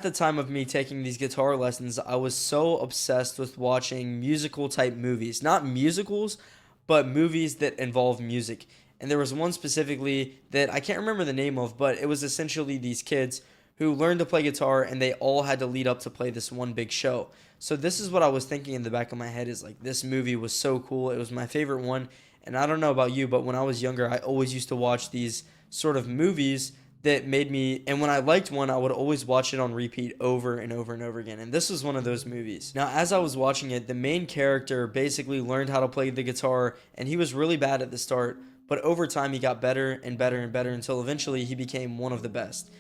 At the time of me taking these guitar lessons, I was so obsessed with watching musical type movies. Not musicals, but movies that involve music. And there was one specifically that I can't remember the name of, but it was essentially these kids who learned to play guitar and they all had to lead up to play this one big show. So this is what I was thinking in the back of my head is like this movie was so cool. It was my favorite one. And I don't know about you, but when I was younger, I always used to watch these sort of movies that made me, and when I liked one, I would always watch it on repeat over and over and over again. And this was one of those movies. Now, as I was watching it, the main character basically learned how to play the guitar, and he was really bad at the start, but over time he got better and better and better until eventually he became one of the best.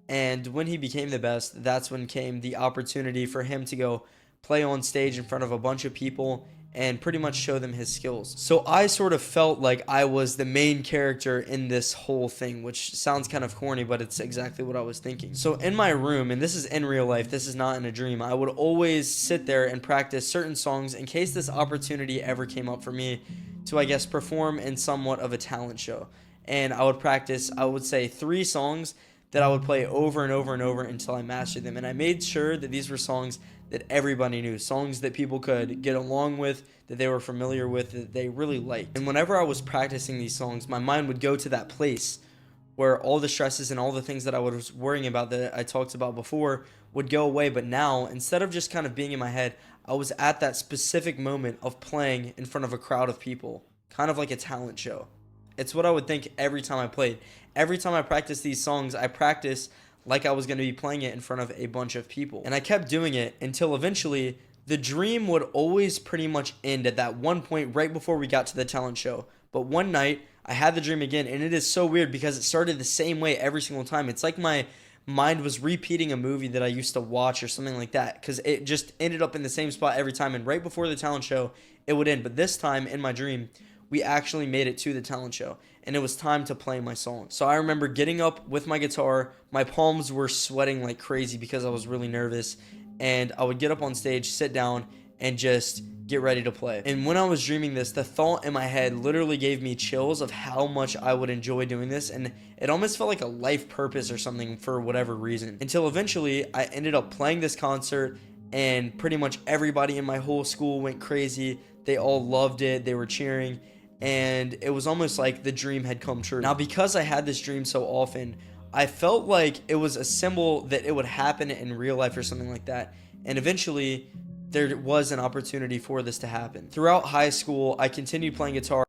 And when he became the best, that's when came the opportunity for him to go play on stage in front of a bunch of people and pretty much show them his skills. So I sort of felt like I was the main character in this whole thing, which sounds kind of corny, but it's exactly what I was thinking. So in my room, and this is in real life, this is not in a dream, I would always sit there and practice certain songs in case this opportunity ever came up for me to, I guess, perform in somewhat of a talent show. And I would practice, I would say, 3 songs that I would play over and over and over until I mastered them. And I made sure that these were songs that everybody knew, songs that people could get along with, that they were familiar with, that they really liked. And whenever I was practicing these songs, my mind would go to that place where all the stresses and all the things that I was worrying about that I talked about before would go away. But now, instead of just kind of being in my head, I was at that specific moment of playing in front of a crowd of people, kind of like a talent show. It's what I would think every time I played. Every time I practiced these songs, I practiced like I was going to be playing it in front of a bunch of people. And I kept doing it until eventually the dream would always pretty much end at that one point right before we got to the talent show. But one night, I had the dream again, and it is so weird because it started the same way every single time. It's like my mind was repeating a movie that I used to watch or something like that because it just ended up in the same spot every time. And right before the talent show, it would end. But this time in my dream, we actually made it to the talent show and it was time to play my song. So I remember getting up with my guitar, my palms were sweating like crazy because I was really nervous, and I would get up on stage, sit down, and just get ready to play. And when I was dreaming this, the thought in my head literally gave me chills of how much I would enjoy doing this, and it almost felt like a life purpose or something for whatever reason. Until eventually I ended up playing this concert and pretty much everybody in my whole school went crazy. They all loved it, they were cheering, and it was almost like the dream had come true. Now, because I had this dream so often, I felt like it was a symbol that it would happen in real life or something like that. And eventually, there was an opportunity for this to happen. Throughout high school, I continued playing guitar.